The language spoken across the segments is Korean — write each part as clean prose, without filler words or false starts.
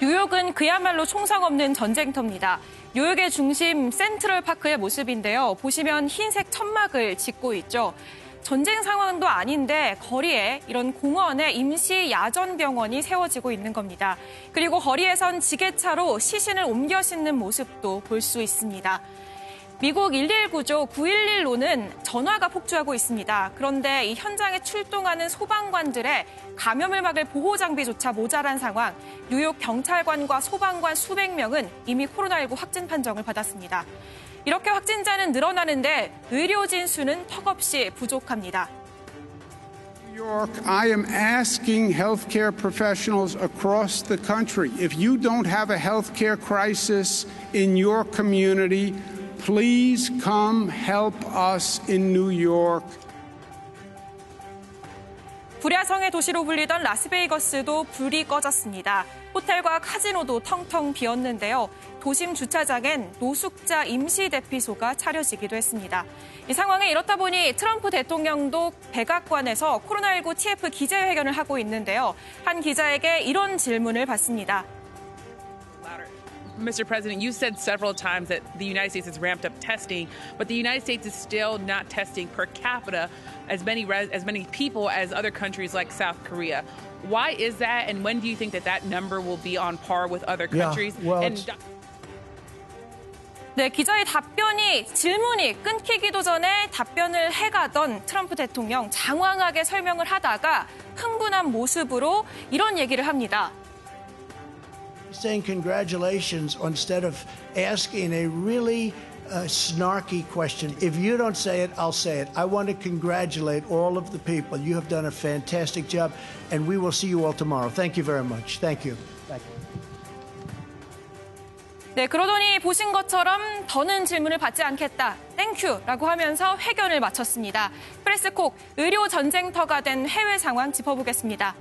뉴욕은 그야말로 총성 없는 전쟁터입니다. 뉴욕의 중심 센트럴파크의 모습인데요. 보시면 흰색 천막을 짓고 있죠. 전쟁 상황도 아닌데 거리에 이런 공원에 임시 야전병원이 세워지고 있는 겁니다. 그리고 거리에선 지게차로 시신을 옮겨 싣는 모습도 볼 수 있습니다. 미국 119조 911로는 전화가 폭주하고 있습니다. 그런데 이 현장에 출동하는 소방관들의 감염을 막을 보호 장비조차 모자란 상황. 뉴욕 경찰관과 소방관 수백 명은 이미 코로나19 확진 판정을 받았습니다. 이렇게 확진자는 늘어나는데 의료진 수는 턱없이 부족합니다. New York, I am asking healthcare professionals across the country, if you don't have a healthcare crisis in your community, please come help us in New York. 불야성의 도시로 불리던 라스베이거스도 불이 꺼졌습니다. 호텔과 카지노도 텅텅 비었는데요. 도심 주차장엔 노숙자 임시 대피소가 차려지기도 했습니다. 이 상황에 이렇다 보니 트럼프 대통령도 백악관에서 코로나19 TF 기자회견을 하고 있는데요. 한 기자에게 이런 질문을 받습니다. Mr. President, you said several times that the United States has ramped up testing, but the United States is still not testing per capita as many people as other countries like South Korea. Why is that, and when do you think that number will be on par with other countries? 네, 기자의 질문이 끊기기도 전에 답변을 해가던 트럼프 대통령 장황하게 설명을 하다가 흥분한 모습으로 이런 얘기를 합니다. Saying congratulations instead of asking a really snarky question. If you don't say it, I'll say it. I want to congratulate all of the people. You have done a fantastic job, and we will see you all tomorrow. Thank you very much. Thank you. Thank you. 네, 그러더니 보신 것처럼 더는 질문을 받지 않겠다. 땡큐라고 하면서 회견을 마쳤습니다. 프레스콕, 의료 전쟁터가 된 해외 상황 짚어보겠습니다.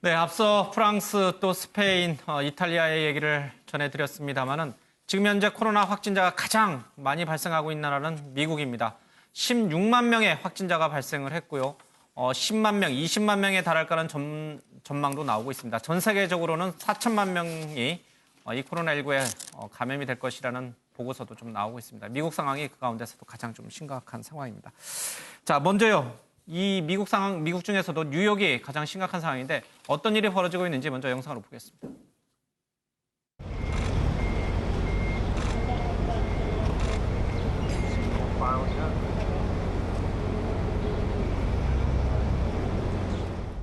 네, 앞서 프랑스 또 스페인, 이탈리아의 얘기를 전해드렸습니다만은 지금 현재 코로나 확진자가 가장 많이 발생하고 있는 나라는 미국입니다. 16만 명의 확진자가 발생을 했고요. 10만 명, 20만 명에 달할 거라는 전망도 나오고 있습니다. 전 세계적으로는 4천만 명이 이 코로나19에 감염이 될 것이라는 보고서도 좀 나오고 있습니다. 미국 상황이 그 가운데서도 가장 좀 심각한 상황입니다. 자, 먼저요. 이 미국 중에서도 뉴욕이 가장 심각한 상황인데 어떤 일이 벌어지고 있는지 먼저 영상으로 보겠습니다.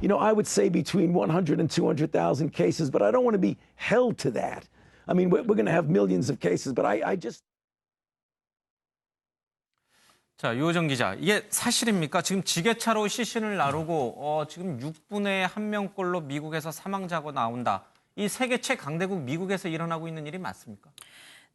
You know, I would say between 100 and 200,000 cases, but I don't want to be held to that. I mean, we're going to have millions of cases, but I just... 자, 유호정 기자, 이게 사실입니까? 지금 지게차로 시신을 나르고 지금 6분의 1명꼴로 미국에서 사망자가 나온다. 이 세계 최강대국 미국에서 일어나고 있는 일이 맞습니까?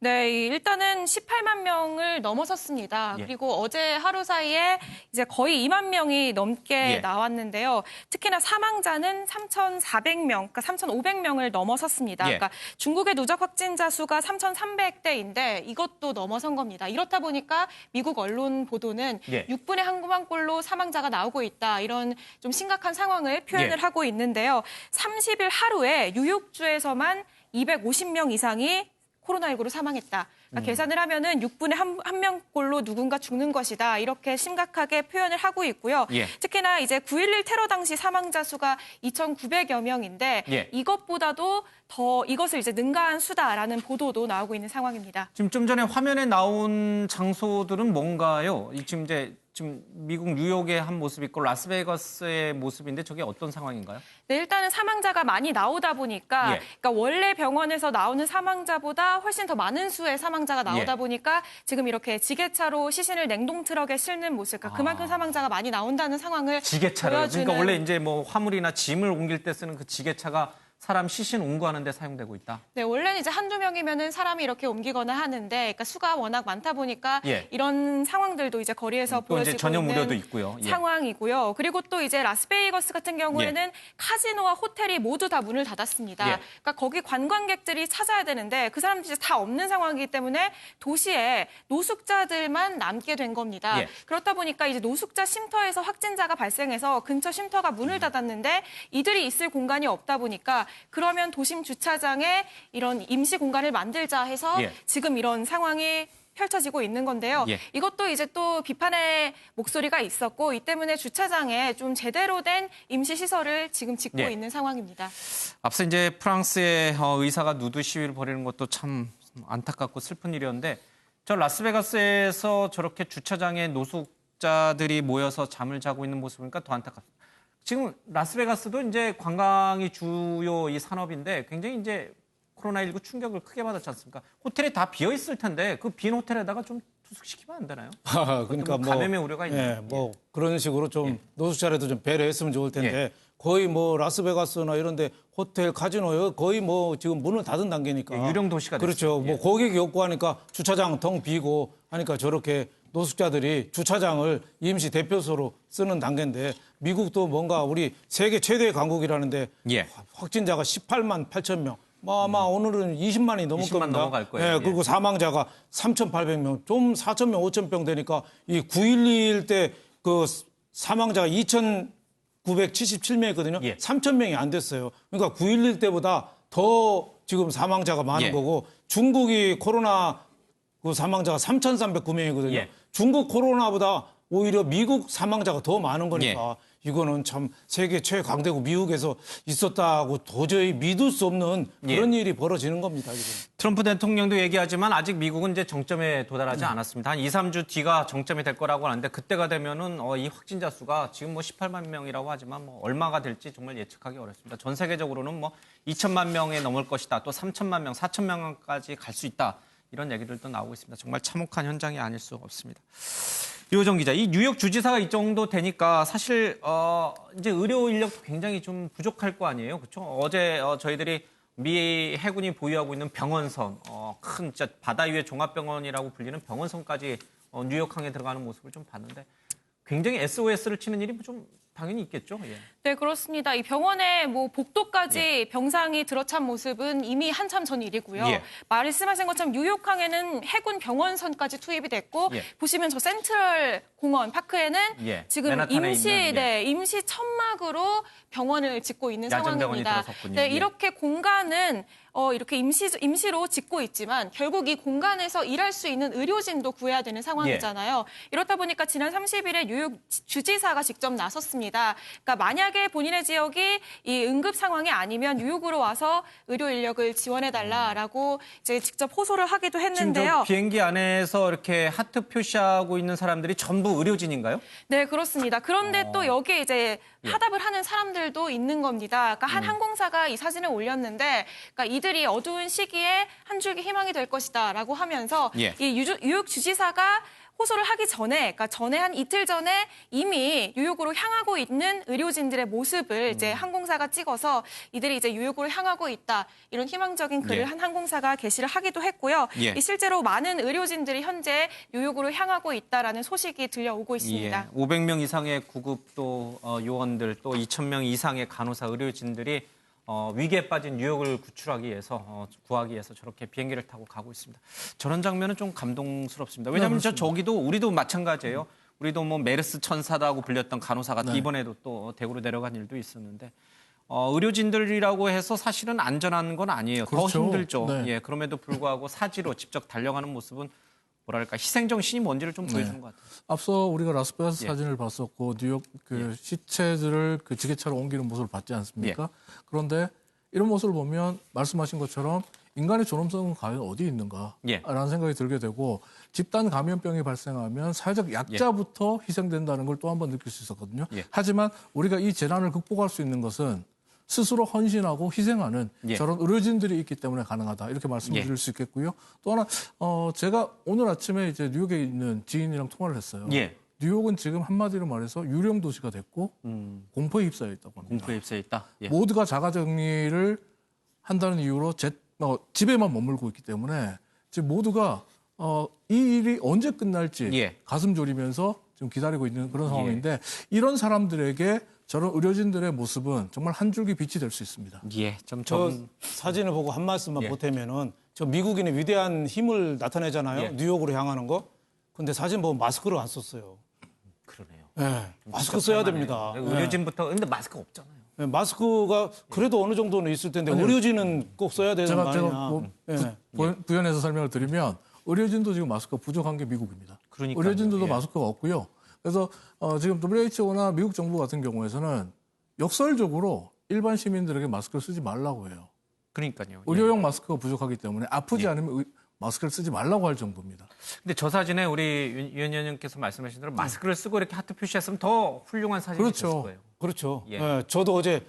네, 일단은 18만 명을 넘어섰습니다. 예. 그리고 어제 하루 사이에 이제 거의 2만 명이 넘게 예. 나왔는데요. 특히나 사망자는 3,400명, 그러니까 3,500명을 넘어섰습니다. 예. 그러니까 중국의 누적 확진자 수가 3,300대인데 이것도 넘어선 겁니다. 이렇다 보니까 미국 언론 보도는 예. 6분의 1명꼴로 사망자가 나오고 있다. 이런 좀 심각한 상황을 표현을 예. 하고 있는데요. 30일 하루에 뉴욕주에서만 250명 이상이 코로나19로 사망했다. 그러니까 계산을 하면은 6분의 1명꼴로 누군가 죽는 것이다. 이렇게 심각하게 표현을 하고 있고요. 예. 특히나 이제 9.11 테러 당시 사망자 수가 2,900여 명인데 예. 이것보다도 더 이것을 이제 능가한 수다라는 보도도 나오고 있는 상황입니다. 지금 좀 전에 화면에 나온 장소들은 뭔가요? 지금 미국 뉴욕의 한 모습이 있고 라스베이거스의 모습인데 저게 어떤 상황인가요? 네, 일단은 사망자가 많이 나오다 보니까 예. 그러니까 원래 병원에서 나오는 사망자보다 훨씬 더 많은 수의 사망자가 나오다 예. 보니까 지금 이렇게 지게차로 시신을 냉동 트럭에 싣는 모습, 그러니까 그만큼 사망자가 많이 나온다는 상황을 지게차를. 보여주는. 그러니까 원래 이제 뭐 화물이나 짐을 옮길 때 쓰는 그 지게차가 사람 시신 운구하는 데 사용되고 있다. 네, 원래는 이제 한두 명이면은 사람이 이렇게 옮기거나 하는데, 그러니까 수가 워낙 많다 보니까 예. 이런 상황들도 이제 거리에서 또 보여지고 이제 전염 있는 우려도 있고요. 예. 상황이고요. 그리고 또 이제 라스베이거스 같은 경우에는 카지노와 호텔이 모두 다 문을 닫았습니다. 예. 그러니까 거기 관광객들이 찾아야 되는데 그 사람들이 다 없는 상황이기 때문에 도시에 노숙자들만 남게 된 겁니다. 예. 그렇다 보니까 이제 노숙자 쉼터에서 확진자가 발생해서 근처 쉼터가 문을 닫았는데 이들이 있을 공간이 없다 보니까 그러면 도심 주차장에 이런 임시 공간을 만들자 해서 예. 지금 이런 상황이 펼쳐지고 있는 건데요. 예. 이것도 이제 또 비판의 목소리가 있었고 이 때문에 주차장에 좀 제대로 된 임시 시설을 지금 짓고 예. 있는 상황입니다. 앞서 이제 프랑스의 의사가 누드 시위를 벌이는 것도 참 안타깝고 슬픈 일이었는데 저 라스베가스에서 저렇게 주차장에 노숙자들이 모여서 잠을 자고 있는 모습을 보니까 더 안타깝습니다. 지금 라스베가스도 이제 관광이 주요 이 산업인데 굉장히 이제 코로나19 충격을 크게 받았지 않습니까? 호텔이 다 비어 있을 텐데 그 빈 호텔에다가 좀 투숙시키면 안 되나요? 그러니까 뭐 감염의 우려가 있나요? 예, 뭐 그런 식으로 좀 노숙자라도 좀 배려했으면 좋을 텐데 예. 거의 뭐 라스베가스나 이런데 호텔, 카지노 거의 뭐 지금 문을 닫은 단계니까 예, 유령 도시가 그렇죠. 됐어요. 뭐 고객이 없고 하니까 주차장 텅 비고 하니까 저렇게 노숙자들이 주차장을 임시 대표소로 쓰는 단계인데 미국도 뭔가 우리 세계 최대의 강국이라는데 예. 확진자가 18만 8천 명. 뭐 아마 오늘은 20만이 넘을 20만 겁니다. 넘어갈 거예요. 예, 그리고 사망자가 3,800명, 좀 4,000명, 5,000명 되니까 이 9.11 때 그 사망자가 2,977명이거든요. 예. 3,000명이 안 됐어요. 그러니까 9.11 때보다 더 지금 사망자가 많은 예. 거고 중국이 코로나 그 사망자가 3,309명이거든요. 예. 중국 코로나보다 오히려 미국 사망자가 더 많은 거니까 예. 이거는 참 세계 최강대국 미국에서 있었다고 도저히 믿을 수 없는 그런 일이 벌어지는 겁니다. 지금. 트럼프 대통령도 얘기하지만 아직 미국은 이제 정점에 도달하지 않았습니다. 한 2, 3주 뒤가 정점이 될 거라고 하는데 그때가 되면은 이 확진자 수가 지금 뭐 18만 명이라고 하지만 뭐 얼마가 될지 정말 예측하기 어렵습니다. 전 세계적으로는 뭐 2천만 명에 넘을 것이다. 또 3천만 명, 4천 명까지 갈 수 있다. 이런 얘기들도 나오고 있습니다. 정말 참혹한 현장이 아닐 수 없습니다. 유호정 기자, 이 뉴욕 주지사가 이 정도 되니까 사실 이제 의료 인력도 굉장히 좀 부족할 거 아니에요, 그렇죠? 어제 저희들이 미 해군이 보유하고 있는 병원선, 큰 진짜 바다 위의 종합병원이라고 불리는 병원선까지 뉴욕항에 들어가는 모습을 좀 봤는데 굉장히 SOS를 치는 일이 좀 당연히 있겠죠. 예. 네, 그렇습니다. 이 병원에 뭐 복도까지 병상이 들어찬 모습은 이미 한참 전 일이고요. 예. 말씀하신 것처럼 뉴욕항에는 해군 병원선까지 투입이 됐고 예. 보시면 저 센트럴 공원 파크에는 예. 지금 맨하탄에 임시 있는, 예. 임시 천막으로 병원을 짓고 있는 야전병원이 상황입니다. 들어섰군요. 네, 예. 이렇게 공간은 이렇게 임시로 짓고 있지만 결국 이 공간에서 일할 수 있는 의료진도 구해야 되는 상황이잖아요. 이렇다 보니까 지난 30일에 뉴욕 주지사가 직접 나섰습니다. 그러니까 만약에 본인의 지역이 이 응급 상황이 아니면 뉴욕으로 와서 의료 인력을 지원해달라라고 이제 직접 호소를 하기도 지금 저 했는데요. 비행기 안에서 이렇게 하트 표시하고 있는 사람들이 전부 의료진인가요? 네, 그렇습니다. 그런데 또 여기에 이제 화답을 하는 사람들도 있는 겁니다. 그러니까 한 항공사가 이 사진을 올렸는데, 그러니까 이들이 어두운 시기에 한 줄기 희망이 될 것이다라고 하면서 예. 이 뉴욕 주지사가 호소를 하기 전에, 그러니까 전에 한 이틀 전에 이미 뉴욕으로 향하고 있는 의료진들의 모습을 이제 항공사가 찍어서 이들이 이제 뉴욕으로 향하고 있다 이런 희망적인 글을 예. 한 항공사가 게시를 하기도 했고요. 예. 이 실제로 많은 의료진들이 현재 뉴욕으로 향하고 있다라는 소식이 들려오고 있습니다. 예, 500명 이상의 구급 또 요원들 또 2,000명 이상의 간호사 의료진들이 위기에 빠진 뉴욕을 구출하기 위해서 구하기 위해서 저렇게 비행기를 타고 가고 있습니다. 저런 장면은 좀 감동스럽습니다. 왜냐하면 저기도 우리도 마찬가지예요. 우리도 뭐 메르스 천사다고 불렸던 간호사가 이번에도 또 대구로 내려간 일도 있었는데 의료진들이라고 해서 사실은 안전한 건 아니에요. 그렇죠. 더 힘들죠. 네. 예, 그럼에도 불구하고 사지로 직접 달려가는 모습은 뭐랄까 희생정신이 뭔지를 좀 보여주는 것 같아요. 앞서 우리가 라스베가스 예. 사진을 봤었고 뉴욕 시체들을 그 지게차로 옮기는 모습을 봤지 않습니까? 그런데 이런 모습을 보면 말씀하신 것처럼 인간의 존엄성은 과연 어디 있는가라는 예. 생각이 들게 되고 집단 감염병이 발생하면 사회적 약자부터 희생된다는 걸 또 한 번 느낄 수 있었거든요. 예. 하지만 우리가 이 재난을 극복할 수 있는 것은 스스로 헌신하고 희생하는 예. 저런 의료진들이 있기 때문에 가능하다. 이렇게 말씀을 예. 드릴 수 있겠고요. 또 하나 제가 오늘 아침에 이제 뉴욕에 있는 지인이랑 통화를 했어요. 예. 뉴욕은 지금 한마디로 말해서 유령 도시가 됐고 공포에 휩싸여 있다고 합니다. 공포에 휩싸여 있다. 예. 모두가 자가격리를 한다는 이유로 집에만 머물고 있기 때문에 지금 모두가 이 일이 언제 끝날지 예. 가슴 졸이면서 지금 기다리고 있는 그런 상황인데 이런 사람들에게 저런 의료진들의 모습은 정말 한 줄기 빛이 될 수 있습니다. 예, 좀 저 적은 사진을 보고 한 말씀만 예. 보태면은 저 미국인의 위대한 힘을 나타내잖아요. 예. 뉴욕으로 향하는 거. 근데 사진 보면 마스크를 안 썼어요. 그러네요. 예. 마스크 써야 됩니다. 의료진부터 근데 마스크 없잖아요. 마스크가 그래도 어느 정도는 있을 텐데 의료진은 꼭 써야 되는 거 제가 아니냐. 뭐 부연해서 설명을 드리면 의료진도 지금 마스크가 부족한 게 미국입니다. 그러니까요. 의료진들도 예. 마스크가 없고요. 그래서 지금 WHO나 미국 정부 같은 경우에서는 역설적으로 일반 시민들에게 마스크를 쓰지 말라고 해요. 그러니까요. 의료용 마스크가 부족하기 때문에 아프지 않으면 마스크를 쓰지 말라고 할 정도입니다. 근데 저 사진에 우리 윤 의원님께서 말씀하신 대로 마스크를 쓰고 이렇게 하트 표시했으면 더 훌륭한 사진이 그렇죠. 됐을 거예요. 그렇죠. 예. 예, 저도 어제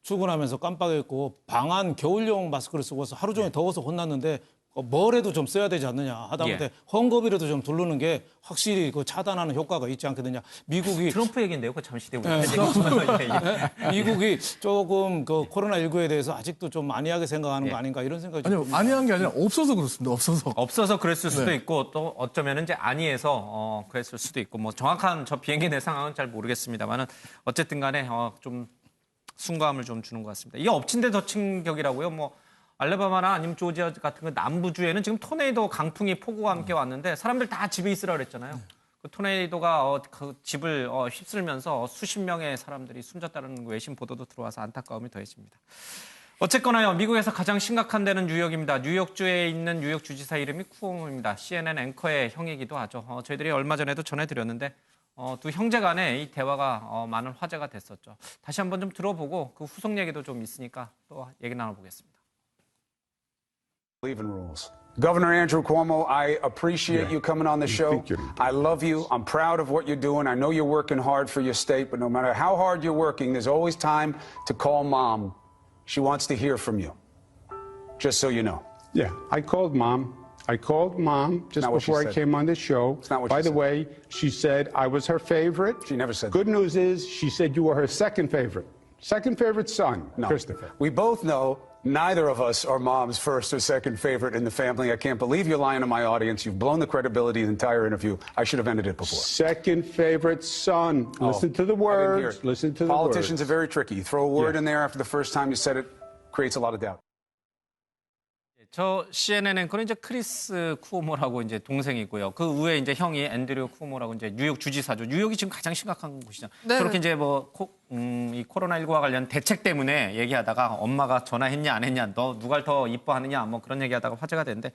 출근하면서 깜빡했고 방한 겨울용 마스크를 쓰고 와서 하루 종일 더워서 혼났는데 뭐라도 좀 써야 되지 않느냐 하다못해 예. 헝겊이라도 좀 두르는 게 확실히 그 차단하는 효과가 있지 않겠느냐. 미국이 트럼프 얘기인데요. 그 잠시 뒤에 우리 예. 예. 미국이 조금 그 코로나19에 대해서 아직도 좀 안이하게 생각하는 거 아닌가 이런 생각이 좀 아니요, 듭니다. 아니한 게 아니라 없어서 그렇습니다. 없어서. 없어서 그랬을 수도 네. 있고 또 어쩌면 이제 아니해서 그랬을 수도 있고 뭐 정확한 저 비행기 내 상황은 잘 모르겠습니다만은 어쨌든 간에 좀 순감을 좀 주는 것 같습니다. 이게 엎친 데 덮친 격이라고요. 뭐 알래바마나 아니면 조지아 같은 그 남부주에는 지금 토네이도 강풍이 폭우와 함께 왔는데 사람들 다 집에 있으라 그랬잖아요. 그 토네이도가 그 집을 휩쓸면서 수십 명의 사람들이 숨졌다는 외신 보도도 들어와서 안타까움이 더해집니다. 어쨌거나요, 미국에서 가장 심각한 데는 뉴욕입니다. 뉴욕주에 있는 뉴욕 주지사 이름이 쿠오모입니다. CNN 앵커의 형이기도 하죠. 저희들이 얼마 전에도 전해드렸는데 두 형제 간의 이 대화가 많은 화제가 됐었죠. 다시 한번 좀 들어보고 그 후속 얘기도 좀 있으니까 또 얘기 나눠보겠습니다. Believe in rules. Governor Andrew Cuomo, I appreciate you coming on the show. I love you. I'm proud of what you're doing. I know you're working hard for your state, but no matter how hard you're working, there's always time to call mom. She wants to hear from you. Just so you know. Yeah, I called mom. Just Not what she before I said. came on the show. It's not what By she the said. way, she said I was her favorite. She never said Good that. news is she said you were her second favorite. Second favorite son, No. Christopher. We both know neither of us are mom's first or second favorite in the family. I can't believe you're lying to my audience. You've blown the credibility of the entire interview. I should have ended it before. Second favorite son. Listen to the I didn't hear words. it. Listen to the Politicians words. are very tricky. You throw a word Yeah. in there after the first time you said it, creates a lot of doubt. 저 CNN 앵커는 이제 크리스 쿠오모라고 이제 동생이고요. 그 위에 이제 형이 앤드류 쿠오모라고 이제 뉴욕 주지사죠. 뉴욕이 지금 가장 심각한 곳이잖아요. 네. 저렇게 이제 뭐 이 코로나19와 관련 대책 때문에 얘기하다가 엄마가 전화했냐 안 했냐, 너 누가 더 이뻐하느냐 뭐 그런 얘기하다가 화제가 됐는데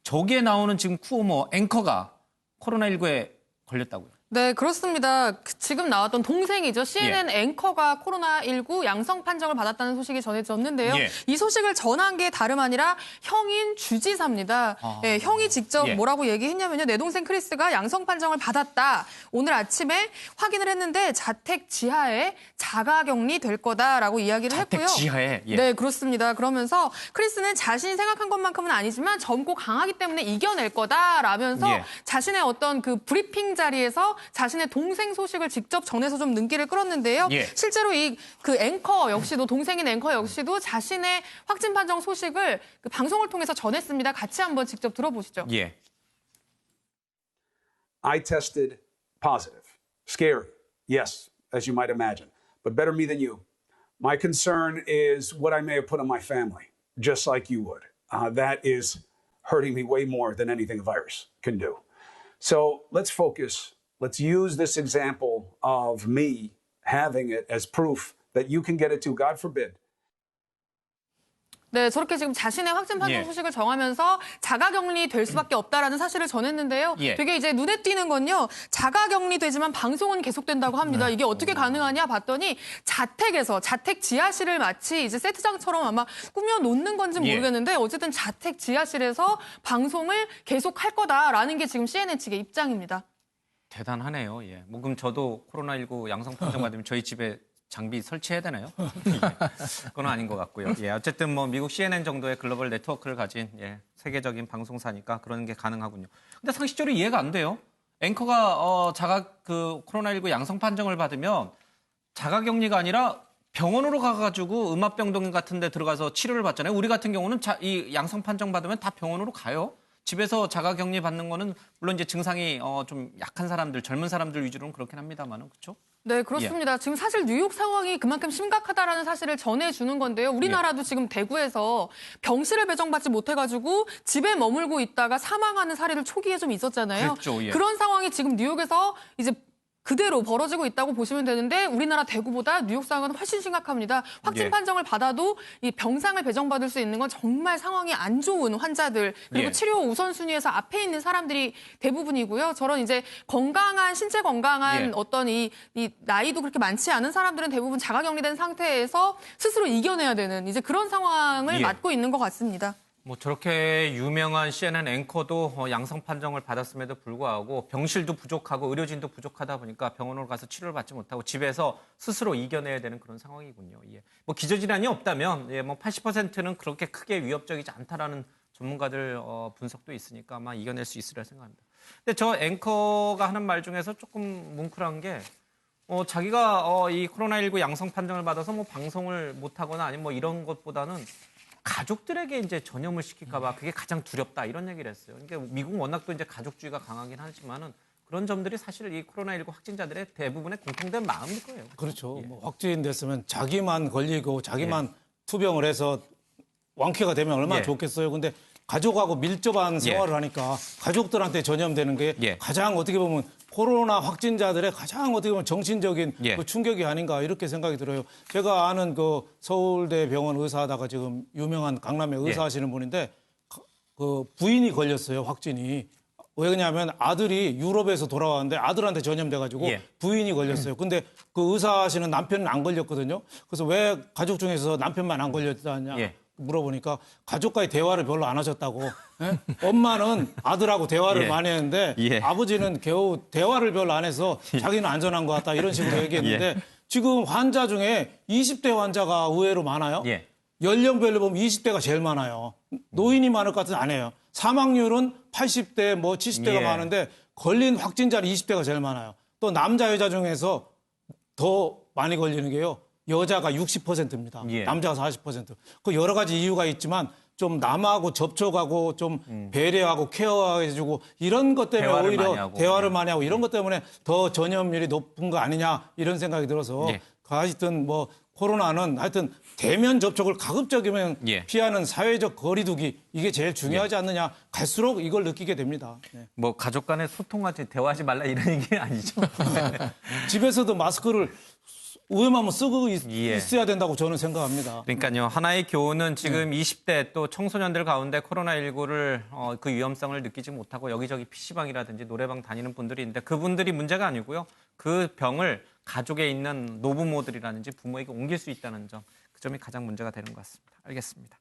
저기에 나오는 지금 쿠오모 앵커가 코로나19에 걸렸다고요. 네, 그렇습니다. 지금 나왔던 동생이죠. CNN 예. 앵커가 코로나19 양성 판정을 받았다는 소식이 전해졌는데요. 예. 이 소식을 전한 게 다름 아니라 형인 주지사입니다. 네, 형이 직접 예. 뭐라고 얘기했냐면요. 내 동생 크리스가 양성 판정을 받았다. 오늘 아침에 확인을 했는데 자택 지하에 자가격리 될 거다라고 이야기를 자택 했고요. 지하에? 예. 네, 그렇습니다. 그러면서 크리스는 자신이 생각한 것만큼은 아니지만 젊고 강하기 때문에 이겨낼 거다라면서 예. 자신의 어떤 그 브리핑 자리에서 자신의 동생 소식을 직접 전해서 좀 눈길을 끌었는데요. 예. 실제로 이 그 앵커 역시도 동생인 앵커 역시도 자신의 확진 판정 소식을 그 방송을 통해서 전했습니다. 같이 한번 직접 들어보시죠. 예. I tested positive. Scary. Yes, as you might imagine. But better me than you. My concern is what I may have put on my family, just like you would. That is hurting me way more than anything a virus can do. So let's focus. Let's use this example of me having it as proof that you can get it too, God forbid. 네, 저렇게 지금 자신의 확진 판정 예. 소식을 정하면서 자가격리 될 수밖에 없다라는 사실을 전했는데요. 예. 되게 이제 눈에 띄는 건요. 자가격리 되지만 방송은 계속된다고 합니다. 이게 어떻게 가능하냐 봤더니 자택에서 자택 지하실을 마치 이제 세트장처럼 아마 꾸며 놓는 건지는 예. 모르겠는데 어쨌든 자택 지하실에서 방송을 계속할 거다라는 게 지금 CNN 측의 입장입니다. 대단하네요. 예. 뭐 그럼 저도 코로나19 양성 판정 받으면 저희 집에 장비 설치해야 되나요? 예. 그건 아닌 것 같고요. 예. 어쨌든 뭐 미국 CNN 정도의 글로벌 네트워크를 가진 세계적인 방송사니까 그런 게 가능하군요. 근데 상식적으로 이해가 안 돼요. 앵커가 코로나19 양성 판정을 받으면 자가격리가 아니라 병원으로 가가지고 음압병동 같은 데 들어가서 치료를 받잖아요. 우리 같은 경우는 이 양성 판정 받으면 다 병원으로 가요. 집에서 자가격리 받는 거는 물론 이제 증상이 좀 약한 사람들, 젊은 사람들 위주로는 그렇긴 합니다만은 그렇죠? 네, 그렇습니다. 지금 사실 뉴욕 상황이 그만큼 심각하다라는 사실을 전해주는 건데요. 우리나라도 지금 대구에서 병실을 배정받지 못해가지고 집에 머물고 있다가 사망하는 사례를 초기에 좀 있었잖아요. 그랬죠, 예. 그런 상황이 지금 뉴욕에서 이제 그대로 벌어지고 있다고 보시면 되는데 우리나라 대구보다 뉴욕 상황은 훨씬 심각합니다. 확진 예. 판정을 받아도 이 병상을 배정받을 수 있는 건 정말 상황이 안 좋은 환자들 그리고 예. 치료 우선순위에서 앞에 있는 사람들이 대부분이고요. 저런 이제 건강한 신체 건강한 예. 어떤 이 나이도 그렇게 많지 않은 사람들은 대부분 자가격리된 상태에서 스스로 이겨내야 되는 이제 그런 상황을 예. 맞고 있는 것 같습니다. 뭐 저렇게 유명한 CNN 앵커도 양성 판정을 받았음에도 불구하고 병실도 부족하고 의료진도 부족하다 보니까 병원으로 가서 치료를 받지 못하고 집에서 스스로 이겨내야 되는 그런 상황이군요. 예. 뭐 기저질환이 없다면 뭐 80%는 그렇게 크게 위협적이지 않다라는 전문가들 분석도 있으니까 아마 이겨낼 수 있으리라 생각합니다. 근데 저 앵커가 하는 말 중에서 조금 뭉클한 게 자기가 이 코로나19 양성 판정을 받아서 뭐 방송을 못하거나 아니면 뭐 이런 것보다는 가족들에게 이제 전염을 시킬까봐 그게 가장 두렵다 이런 얘기를 했어요. 그러니까 미국은 워낙 또 이제 가족주의가 강하긴 하지만은 그런 점들이 사실 이 코로나19 확진자들의 대부분의 공통된 마음일 거예요. 그렇죠. 예. 뭐 확진됐으면 자기만 걸리고 자기만 예. 투병을 해서 완쾌가 되면 얼마나 예. 좋겠어요. 근데 가족하고 밀접한 생활을 하니까 가족들한테 전염되는 게 예. 가장 어떻게 보면 코로나 확진자들의 가장 어떻게 보면 정신적인 예. 그 충격이 아닌가 이렇게 생각이 들어요. 제가 아는 그 서울대 병원 의사하다가 지금 유명한 강남에 의사 하시는 분인데 그 부인이 걸렸어요. 확진이. 왜 그러냐면 아들이 유럽에서 돌아왔는데 아들한테 전염돼가지고 예. 부인이 걸렸어요. 근데 그 의사 하시는 남편은 안 걸렸거든요. 그래서 왜 가족 중에서 남편만 안 걸렸다냐 예. 물어보니까 가족과의 대화를 별로 안 하셨다고. 예? 엄마는 아들하고 대화를 예. 많이 했는데 예. 아버지는 겨우 대화를 별로 안 해서 자기는 안전한 것 같다 이런 식으로 얘기했는데 지금 환자 중에 20대 환자가 의외로 많아요. 예. 연령별로 보면 20대가 제일 많아요. 노인이 많을 것 같은 안 해요. 사망률은 80대, 뭐 70대가 예. 많은데 걸린 확진자는 20대가 제일 많아요. 또 남자, 여자 중에서 더 많이 걸리는 게요. 여자가 60%입니다. 예. 남자가 40%. 그 여러 가지 이유가 있지만 좀 남하고 접촉하고 좀 배려하고 케어해주고 이런 것 때문에 대화를 오히려 많이 하고. 대화를 많이 하고 이런 것 때문에 더 전염률이 높은 거 아니냐 이런 생각이 들어서 예. 하여튼 뭐 코로나는 하여튼 대면 접촉을 가급적이면 예. 피하는 사회적 거리두기 이게 제일 중요하지 않느냐 갈수록 이걸 느끼게 됩니다. 네. 뭐 가족 간에 소통하지 대화하지 말라 이런 얘기 아니죠. 집에서도 마스크를 오염하면 쓰고 예. 있어야 된다고 저는 생각합니다. 그러니까요. 하나의 교훈은 지금 20대 또 청소년들 가운데 코로나19를 그 위험성을 느끼지 못하고 여기저기 PC방이라든지 노래방 다니는 분들이 있는데 그분들이 문제가 아니고요. 그 병을 가족에 있는 노부모들이라든지 부모에게 옮길 수 있다는 점. 그 점이 가장 문제가 되는 것 같습니다. 알겠습니다.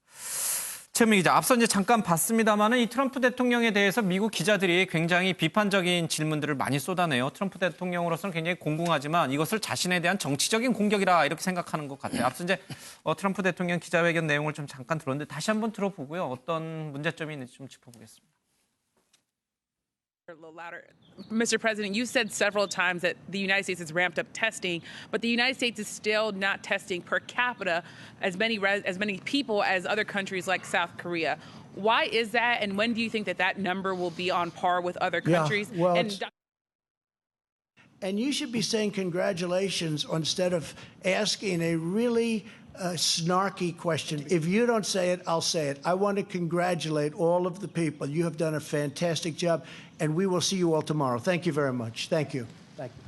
최민희 기자, 앞서 이제 잠깐 봤습니다만은 이 트럼프 대통령에 대해서 미국 기자들이 굉장히 비판적인 질문들을 많이 쏟아내요. 트럼프 대통령으로서는 굉장히 공공하지만 이것을 자신에 대한 정치적인 공격이라 이렇게 생각하는 것 같아요. 앞서 이제 트럼프 대통령 기자회견 내용을 좀 잠깐 들었는데 다시 한번 들어보고요. 어떤 문제점이 있는지 좀 짚어보겠습니다. A little louder. Mr. President, you said several times that the United States has ramped up testing, but the United States is still not testing per capita as many people as other countries like South Korea. Why is that, and when do you think that that number will be on par with other countries? well, and And you should be saying congratulations instead of asking a really snarky question. If you don't say it, I'll say it. I want to congratulate all of the people. You have done a fantastic job, and we will see you all tomorrow. Thank you very much. Thank you. Thank you.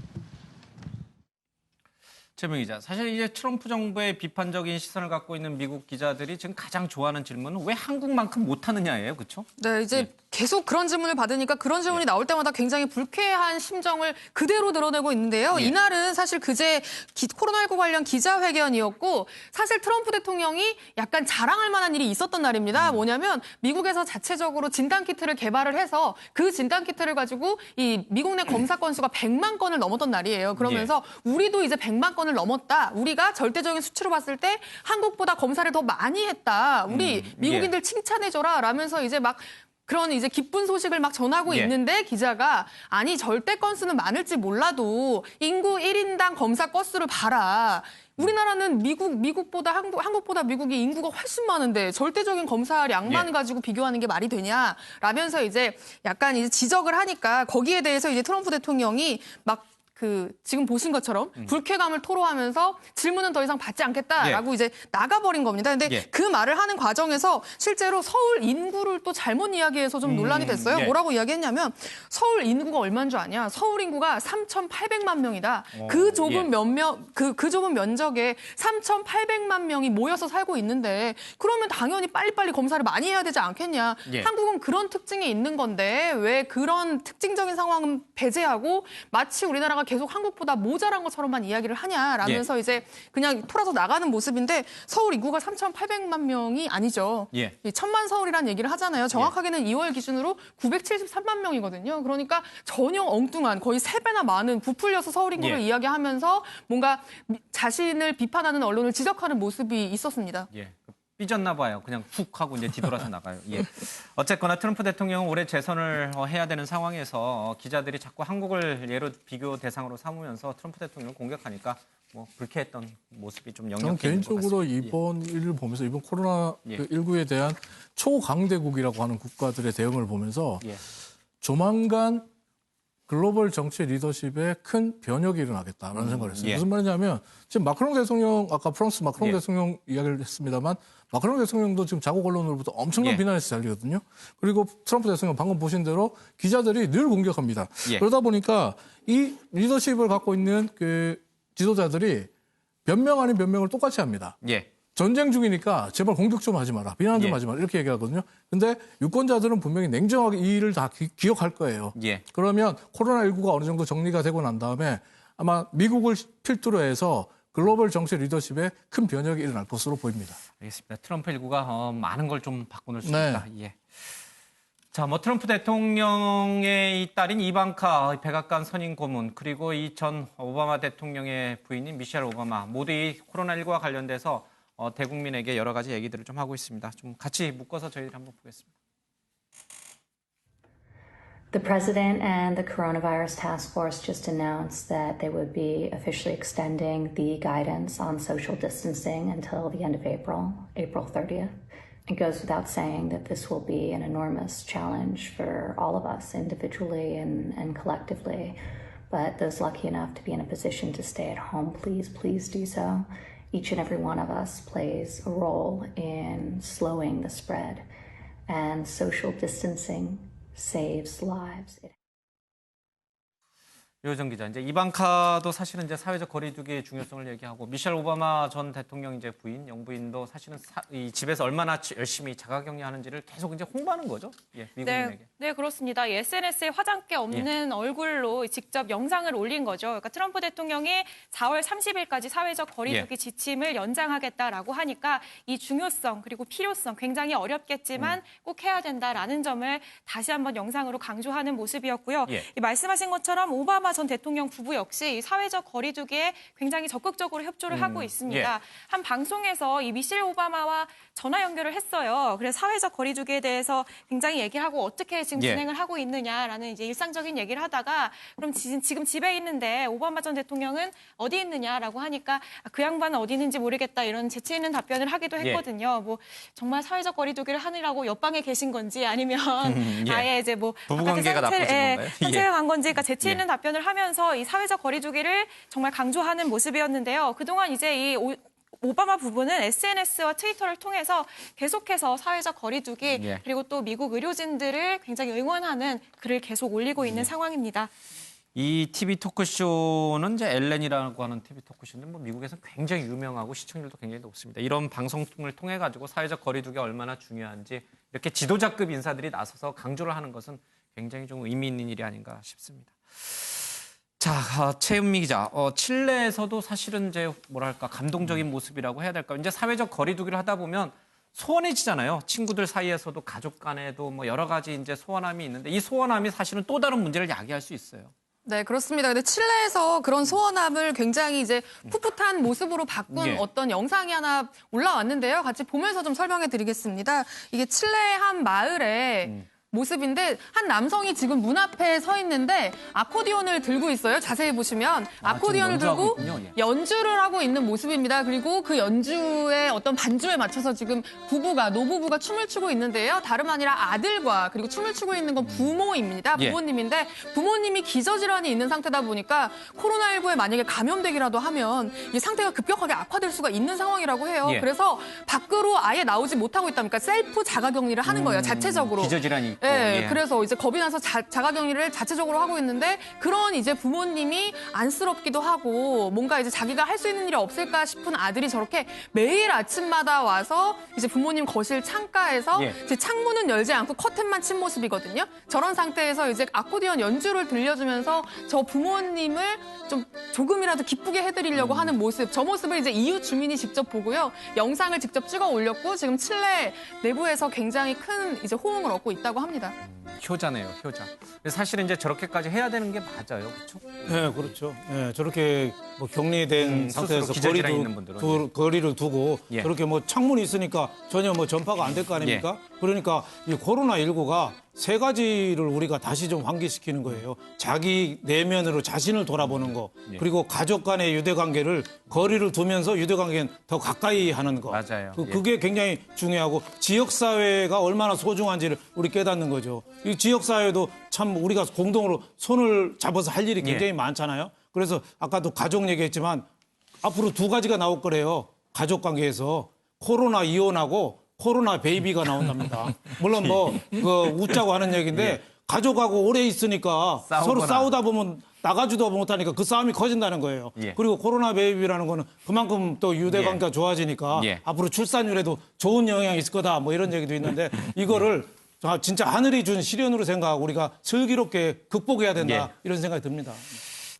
최민희 기자, 사실 이제 트럼프 정부의 비판적인 시선을 갖고 있는 미국 기자들이 지금 가장 좋아하는 질문은 왜 한국만큼 못하느냐예요, 그렇죠? 네, 이제 계속 그런 질문을 받으니까 그런 질문이 나올 때마다 굉장히 불쾌한 심정을 그대로 드러내고 있는데요. 이날은 사실 그제 코로나19 관련 기자회견이었고 사실 트럼프 대통령이 약간 자랑할 만한 일이 있었던 날입니다. 뭐냐면 미국에서 자체적으로 진단키트를 개발을 해서 그 진단키트를 가지고 이 미국 내 검사 건수가 100만 건을 넘었던 날이에요. 그러면서 우리도 이제 100만 건을 넘었다. 우리가 절대적인 수치로 봤을 때 한국보다 검사를 더 많이 했다. 우리 미국인들 칭찬해줘라 라면서 이제 막 그런 이제 기쁜 소식을 막 전하고 있는데 기자가 아니 절대 건수는 많을지 몰라도 인구 1인당 검사 건수를 봐라. 우리나라는 미국보다 한국보다 미국이 인구가 훨씬 많은데 절대적인 검사량만 가지고 비교하는 게 말이 되냐 라면서 이제 약간 이제 지적을 하니까 거기에 대해서 이제 트럼프 대통령이 막 지금 보신 것처럼 불쾌감을 토로하면서 질문은 더 이상 받지 않겠다라고 이제 나가버린 겁니다. 근데 그 말을 하는 과정에서 실제로 서울 인구를 또 잘못 이야기해서 좀 논란이 됐어요. 뭐라고 이야기했냐면 서울 인구가 얼마인 줄 아냐? 서울 인구가 3,800만 명이다. 그 좁은 그 좁은 면적에 3,800만 명이 모여서 살고 있는데 그러면 당연히 빨리빨리 검사를 많이 해야 되지 않겠냐? 한국은 그런 특징이 있는 건데 왜 그런 특징적인 상황은 배제하고 마치 우리나라가 계속 한국보다 모자란 것처럼만 이야기를 하냐라면서 이제 그냥 돌아서 나가는 모습인데 서울 인구가 3,800만 명이 아니죠. 1,000만 서울이라는 얘기를 하잖아요. 정확하게는 2월 기준으로 973만 명이거든요. 그러니까 전혀 엉뚱한 거의 3배나 많은 부풀려서 서울 인구를 이야기하면서 뭔가 자신을 비판하는 언론을 지적하는 모습이 있었습니다. 삐졌나 봐요. 그냥 훅 하고 이제 뒤돌아서 나가요. 어쨌거나 트럼프 대통령은 올해 재선을 해야 되는 상황에서 기자들이 자꾸 한국을 예로 비교 대상으로 삼으면서 트럼프 대통령을 공격하니까 뭐 불쾌했던 모습이 좀 저는 역력해 있는 것 개인적으로 같습니다. 이번 일을 보면서 이번 코로나19에 대한 초강대국이라고 하는 국가들의 대응을 보면서 조만간 글로벌 정치 리더십에 큰 변혁이 일어나겠다라는 생각을 했어요. 무슨 말이냐면 지금 마크롱 대통령, 아까 프랑스 마크롱 대통령 이야기를 했습니다만 마크롱 대통령도 지금 자국 언론으로부터 엄청난 비난에서 잘리거든요. 그리고 트럼프 대통령 방금 보신 대로 기자들이 늘 공격합니다. 그러다 보니까 이 리더십을 갖고 있는 그 지도자들이 변명 아닌 변명을 똑같이 합니다. 전쟁 중이니까 제발 공격 좀 하지 마라. 비난 좀 하지 마라. 이렇게 얘기하거든요. 근데 유권자들은 분명히 냉정하게 이 일을 다 기억할 거예요. 그러면 코로나19가 어느 정도 정리가 되고 난 다음에 아마 미국을 필두로 해서 글로벌 정치 리더십에 큰 변혁이 일어날 것으로 보입니다. 알겠습니다. 트럼프 일구가 많은 걸 좀 바꿔놓을 수 있다. 자, 뭐 트럼프 대통령의 이 딸인 이방카 백악관 선임 고문 그리고 이 전 오바마 대통령의 부인인 미셸 오바마 모두 이 코로나19와 관련돼서 대국민에게 여러 가지 얘기들을 좀 하고 있습니다. 좀 같이 묶어서 저희들이 한번 보겠습니다. The president and the coronavirus task force just announced that they would be officially extending the guidance on social distancing until the end of April 30th. It goes without saying that this will be an enormous challenge for all of us individually and collectively. But those lucky enough to be in a position to stay at home, please do so. Each and every one of us plays a role in slowing the spread, and social distancing saves lives. 류정 기자, 이제 이방카도 사실은 이제 사회적 거리두기의 중요성을 얘기하고 미셸 오바마 전 대통령 이제 부인, 영부인도 사실은 이 집에서 얼마나 열심히 자가격리하는지를 계속 이제 홍보하는 거죠. 미국인에게. 네, 그렇습니다. SNS에 화장기 없는 얼굴로 직접 영상을 올린 거죠. 그러니까 트럼프 대통령이 4월 30일까지 사회적 거리두기 지침을 연장하겠다라고 하니까 이 중요성 그리고 필요성 굉장히 어렵겠지만 꼭 해야 된다라는 점을 다시 한번 영상으로 강조하는 모습이었고요. 말씀하신 것처럼 오바마 전 대통령 부부 역시 사회적 거리두기에 굉장히 적극적으로 협조를 하고 있습니다. 한 방송에서 이 미셸 오바마와 전화 연결을 했어요. 그래서 사회적 거리두기에 대해서 굉장히 얘기를 하고 어떻게 지금 진행을 하고 있느냐라는 이제 일상적인 얘기를 하다가 그럼 지금 집에 있는데 오바마 전 대통령은 어디 있느냐라고 하니까 그 양반은 어디 있는지 모르겠다 이런 재치 있는 답변을 하기도 했거든요. 뭐 정말 사회적 거리두기를 하느라고 옆방에 계신 건지 아니면 아예 이제 뭐 부부관계가 나쁘신 건가요? 산책을 간 건지 그러니까 재치 있는 답변을 하면서 이 사회적 거리두기를 정말 강조하는 모습이었는데요. 그동안 이제 이 오바마 부부는 SNS와 트위터를 통해서 계속해서 사회적 거리두기 그리고 또 미국 의료진들을 굉장히 응원하는 글을 계속 올리고 있는 상황입니다. 이 TV 토크쇼는 이제 엘렌이라고 하는 TV 토크쇼인데 뭐 미국에서 굉장히 유명하고 시청률도 굉장히 높습니다. 이런 방송을 통해 가지고 사회적 거리두기가 얼마나 중요한지 이렇게 지도자급 인사들이 나서서 강조를 하는 것은 굉장히 좀 의미 있는 일이 아닌가 싶습니다. 자, 최은미 기자, 칠레에서도 사실은 이제 뭐랄까 감동적인 모습이라고 해야 될까요? 이제 사회적 거리두기를 하다 보면 소원해지잖아요. 친구들 사이에서도 가족 간에도 뭐 여러 가지 이제 소원함이 있는데 이 소원함이 사실은 또 다른 문제를 야기할 수 있어요. 네, 그렇습니다. 근데 칠레에서 그런 소원함을 굉장히 이제 풋풋한 모습으로 바꾼 어떤 영상이 하나 올라왔는데요. 같이 보면서 좀 설명해 드리겠습니다. 이게 칠레의 한 마을에 모습인데 한 남성이 지금 문 앞에 서 있는데 아코디언을 들고 있어요. 자세히 보시면 아코디언을 들고 연주를 하고 있는 모습입니다. 그리고 그 연주의 어떤 반주에 맞춰서 지금 노부부가 춤을 추고 있는데요. 다름 아니라 아들과 그리고 춤을 추고 있는 건 부모입니다. 부모님인데 부모님이 기저질환이 있는 상태다 보니까 코로나19에 만약에 감염되기라도 하면 이 상태가 급격하게 악화될 수가 있는 상황이라고 해요. 그래서 밖으로 아예 나오지 못하고 있다니까 셀프 자가격리를 하는 거예요. 자체적으로. 기저질환이 있고. 네, 그래서 이제 겁이 나서 자가격리를 자체적으로 하고 있는데 그런 이제 부모님이 안쓰럽기도 하고 뭔가 이제 자기가 할 수 있는 일이 없을까 싶은 아들이 저렇게 매일 아침마다 와서 이제 부모님 거실 창가에서 이제 창문은 열지 않고 커튼만 친 모습이거든요. 저런 상태에서 이제 아코디언 연주를 들려주면서 저 부모님을 좀 조금이라도 기쁘게 해드리려고 하는 모습. 저 모습을 이제 이웃 주민이 직접 보고요. 영상을 직접 찍어 올렸고 지금 칠레 내부에서 굉장히 큰 이제 호응을 얻고 있다고 합니다. 효자네요, 효자. 사실은 이제 저렇게까지 해야 되는 게 맞아요, 그렇죠? 네, 그렇죠. 네, 저렇게 뭐 격리된 상태에서 기저질환 있는 분들은 거리를 두고 저렇게 뭐 창문이 있으니까 전혀 뭐 전파가 안 될 거 아닙니까? 그러니까 이 코로나19가 세 가지를 우리가 다시 좀 환기시키는 거예요. 자기 내면으로 자신을 돌아보는 거, 그리고 가족 간의 유대관계를 거리를 두면서 유대관계는 더 가까이 하는 거. 맞아요. 그게 굉장히 중요하고 지역사회가 얼마나 소중한지를 우리 깨닫는 거죠. 이 지역사회도 참 우리가 공동으로 손을 잡아서 할 일이 굉장히 많잖아요. 그래서 아까도 가족 얘기했지만 앞으로 두 가지가 나올 거래요. 가족관계에서 코로나 이혼하고 코로나 베이비가 나온답니다. 물론 웃자고 하는 얘기인데 가족하고 오래 있으니까 서로 싸우다 보면 나가지도 못하니까 그 싸움이 커진다는 거예요. 그리고 코로나 베이비라는 거는 그만큼 또 유대관계가 좋아지니까 앞으로 출산율에도 좋은 영향이 있을 거다 뭐 이런 얘기도 있는데 이거를 진짜 하늘이 준 시련으로 생각하고 우리가 슬기롭게 극복해야 된다 이런 생각이 듭니다.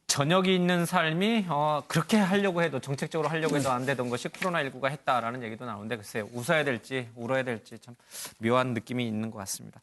저녁이 있는 삶이 그렇게 하려고 해도 정책적으로 하려고 해도 안 되던 것이 코로나19가 했다라는 얘기도 나오는데 글쎄요. 웃어야 될지 울어야 될지 참 묘한 느낌이 있는 것 같습니다.